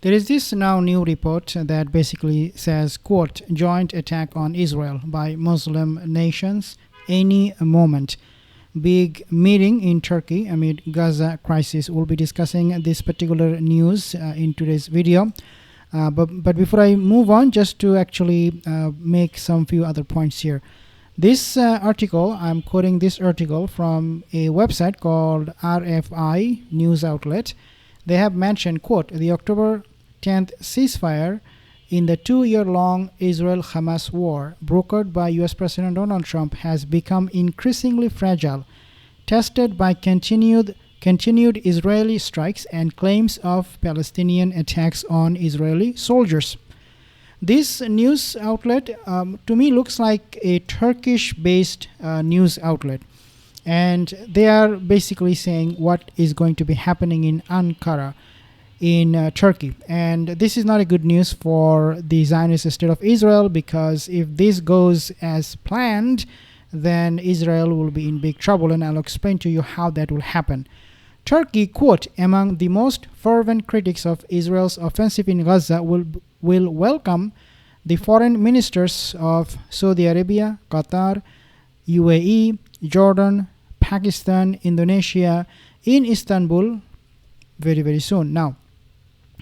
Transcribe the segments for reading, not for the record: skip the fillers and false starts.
There is this now new report that basically says, quote, joint attack on Israel by Muslim nations any moment. Big meeting in Turkey amid Gaza crisis. We'll be discussing this particular news in today's video. But before I move on, just to actually make some few other points here. This article, I'm quoting this article from a website called RFI news outlet. They have mentioned, quote, the October 10th ceasefire in the 2-year-long Israel-Hamas war brokered by U.S. President Donald Trump has become increasingly fragile, tested by continued Israeli strikes and claims of Palestinian attacks on Israeli soldiers. This news outlet to me looks like a Turkish-based news outlet, and they are basically saying what is going to be happening in Ankara in Turkey. And this is not a good news for the Zionist state of Israel, because if this goes as planned, then Israel will be in big trouble, and I'll explain to you how that will happen. Turkey, quote, among the most fervent critics of Israel's offensive in Gaza, will welcome the foreign ministers of Saudi Arabia, Qatar, UAE, Jordan, Pakistan, Indonesia in Istanbul very, very soon. Now,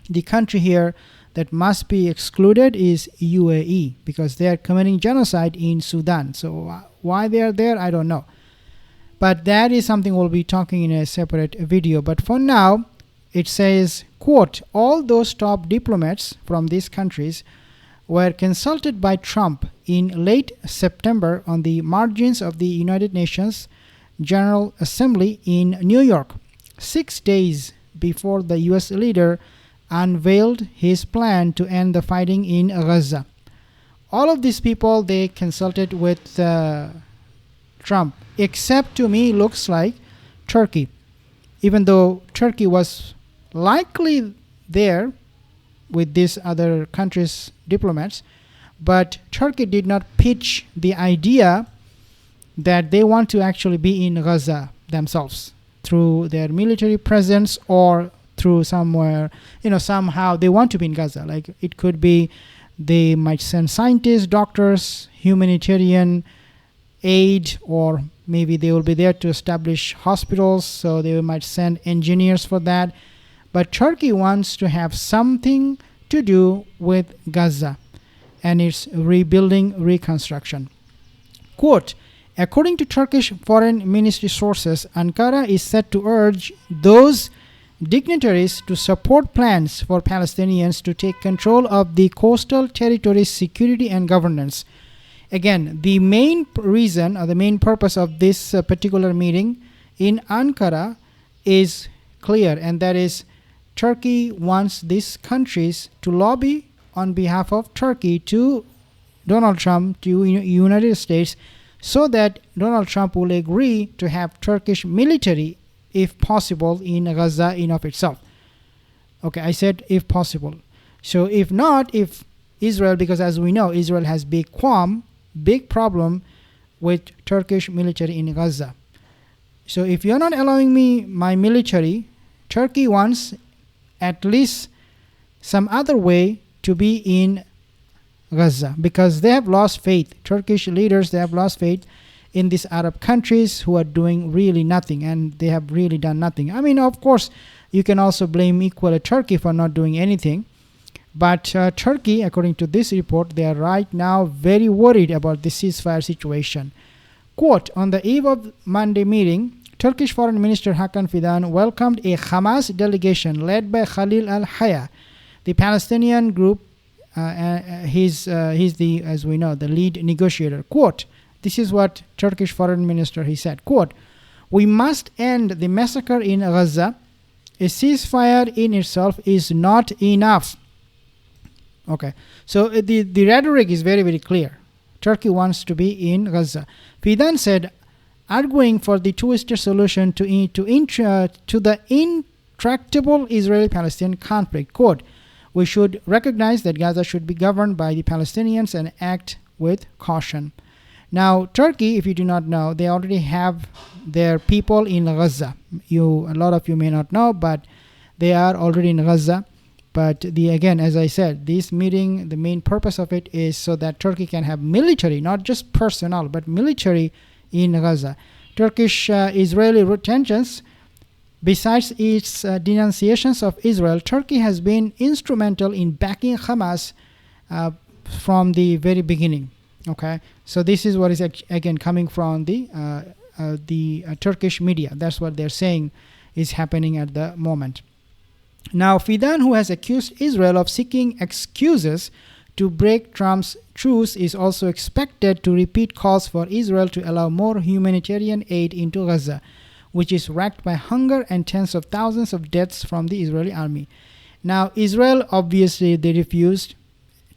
the country here that must be excluded is UAE, because they are committing genocide in Sudan. So why they are there, I don't know. But that is something we'll be talking in a separate video. But for now, it says, quote, all those top diplomats from these countries were consulted by Trump in late September on the margins of the United Nations General Assembly in New York, 6 days before the U.S. leader unveiled his plan to end the fighting in Gaza. All of these people, they consulted with Trump, except to me looks like Turkey, even though Turkey was likely there with these other countries' diplomats, but Turkey did not pitch the idea that they want to actually be in Gaza themselves through their military presence or through somewhere, somehow they want to be in Gaza. Like it could be they might send scientists, doctors, humanitarian aid, or maybe they will be there to establish hospitals, so they might send engineers for that. But Turkey wants to have something to do with Gaza and its rebuilding, reconstruction. Quote, according to Turkish foreign ministry sources, Ankara is set to urge those dignitaries to support plans for Palestinians to take control of the coastal territory's security and governance. Again, the main reason or the main purpose of this particular meeting in Ankara is clear, and that is Turkey wants these countries to lobby on behalf of Turkey to Donald Trump, to United States, so that Donald Trump will agree to have Turkish military, if possible, in Gaza in of itself. Okay, I said if possible. So if not, if Israel, because as we know, Israel has big problem with Turkish military in Gaza. So if you're not allowing me my military, Turkey wants at least some other way to be in Gaza, because they have lost faith. Turkish leaders, they have lost faith in these Arab countries who are doing really nothing, and they have really done nothing. I mean, of course, you can also blame equally Turkey for not doing anything. But Turkey, according to this report, they are right now very worried about the ceasefire situation. Quote, on the eve of Monday meeting, Turkish Foreign Minister Hakan Fidan welcomed a Hamas delegation led by Khalil al-Hayya, the Palestinian group. He's the, as we know, the lead negotiator. Quote, this is what Turkish Foreign Minister, he said, quote, we must end the massacre in Gaza. A ceasefire in itself is not enough. Okay, so the rhetoric is very, very clear. Turkey wants to be in Gaza. Fidan said, arguing for the two-state solution to the intractable Israeli-Palestinian conflict. Quote, we should recognize that Gaza should be governed by the Palestinians and act with caution. Now, Turkey, if you do not know, they already have their people in Gaza. A lot of you may not know, but they are already in Gaza. But again, as I said, this meeting, the main purpose of it is so that Turkey can have military, not just personnel, but military in Gaza. Turkish-Israeli tensions, besides its denunciations of Israel, Turkey has been instrumental in backing Hamas from the very beginning. Okay, so this is what is again coming from the Turkish media. That's what they're saying is happening at the moment. Now, Fidan, who has accused Israel of seeking excuses to break Trump's truce, is also expected to repeat calls for Israel to allow more humanitarian aid into Gaza, which is racked by hunger and tens of thousands of deaths from the Israeli army. Now, Israel, obviously, they refused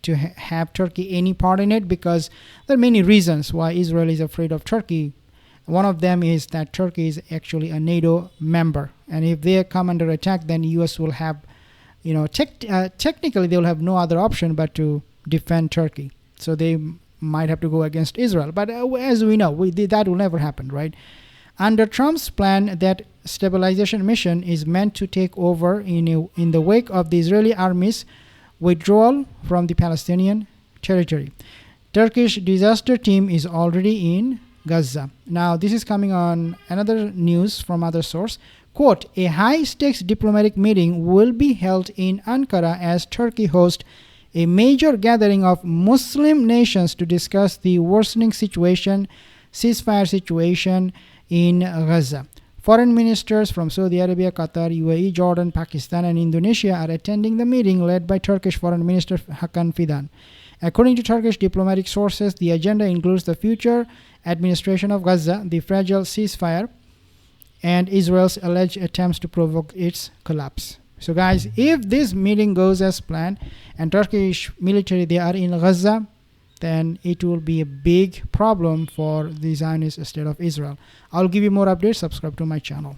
to have Turkey any part in it because there are many reasons why Israel is afraid of Turkey. One of them is that Turkey is actually a NATO member, and if they come under attack, then U.S. will have, technically they will have no other option but to defend Turkey. So they might have to go against Israel. But as we know, that will never happen, right? Under Trump's plan, that stabilization mission is meant to take over in the wake of the Israeli army's withdrawal from the Palestinian territory. Turkish disaster team is already in Gaza. Now, this is coming on another news from other source. Quote, a high-stakes diplomatic meeting will be held in Ankara as Turkey hosts a major gathering of Muslim nations to discuss the worsening ceasefire situation in Gaza. Foreign ministers from Saudi Arabia, Qatar, UAE, Jordan, Pakistan, and Indonesia are attending the meeting led by Turkish Foreign Minister Hakan Fidan. According to Turkish diplomatic sources, the agenda includes the future administration of Gaza, the fragile ceasefire, and Israel's alleged attempts to provoke its collapse. So guys, if this meeting goes as planned and Turkish military, they are in Gaza, then it will be a big problem for the Zionist state of Israel. I'll give you more updates. Subscribe to my channel.